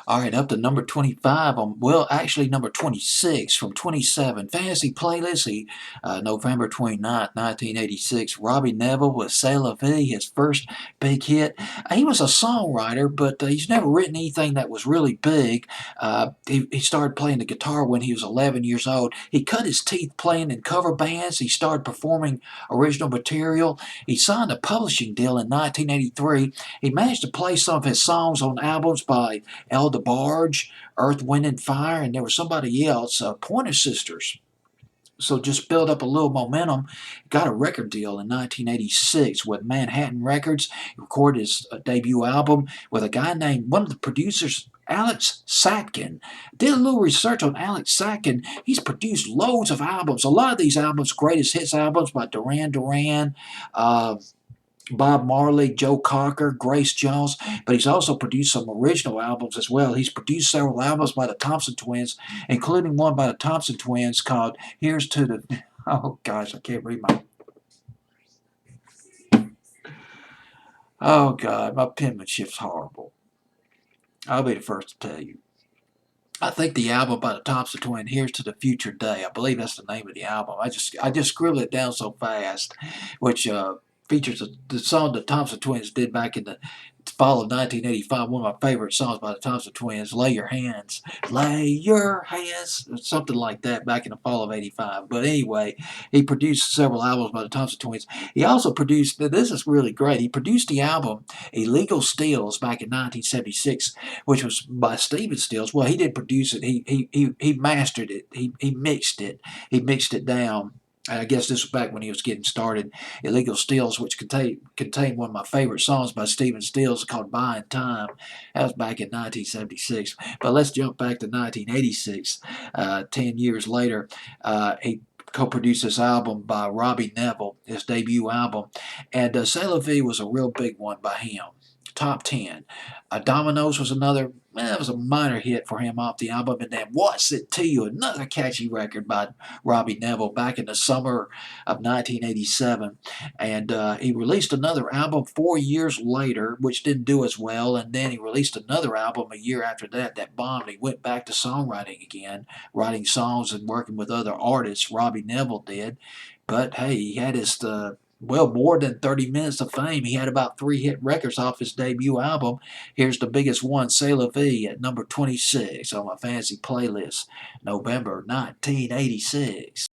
All right, up to number 25 on, well, actually number 26 from 27. Fantasy playlist, November 29th, 1986. Robbie Nevil with C'est La Vie, his first big hit. He was a songwriter, but he's never written anything that was really big. He started playing the guitar when he was 11 years old. He cut his teeth playing in cover bands. He started performing original material. He signed a publishing deal in 1983. He managed to play some of his songs on albums by El DeBarge, Earth, Wind and Fire, and there was somebody else, Pointer Sisters. So just built up a little momentum. Got a record deal in 1986 with Manhattan Records. He recorded his debut album with a guy named, one of the producers, Alex Satkin. Did a little research on Alex Satkin. He's produced loads of albums. A lot of these albums, greatest hits albums by Duran Duran, uh, Bob Marley, Joe Cocker, Grace Jones, but he's also produced some original albums as well. He's produced several albums by the Thompson Twins, including one by the Thompson Twins called Here's to the... Oh, gosh, I can't read my... Oh, God, my penmanship's horrible. I'll be the first to tell you. I think the album by the Thompson Twins, Here's to the Future Day. I believe that's the name of the album. I just scribbled it down so fast, which features the song the Thompson Twins did back in the fall of 1985. One of my favorite songs by the Thompson Twins, Lay Your Hands, something like that back in the fall of 85. But anyway, he produced several albums by the Thompson Twins. He also produced, this is really great, he produced the album Illegal Steals back in 1976, which was by Stephen Stills. Well, he didn't produce it. He mastered it. He mixed it. He mixed it down. I guess this was back when he was getting started. Illegal Steals, which contained one of my favorite songs by Stephen Stills called Buying Time. That was back in 1976. But let's jump back to 1986. 10 years later, he co-produced this album by Robbie Nevil, his debut album. And C'est La Vie was a real big one by him. Top 10. Dominoes was another, it was a minor hit for him off the album. And then What's It to You, another catchy record by Robbie Nevil back in the summer of 1987. And he released another album 4 years later, which didn't do as well. And then he released another album a year after that bombed. He went back to songwriting again, writing songs and working with other artists. Robbie Nevil did. But hey, he had his well, more than 30 minutes of fame. He had about 3 hit records off his debut album. Here's the biggest one, C'est La Vie, at number 26 on my fantasy playlist, November 1986.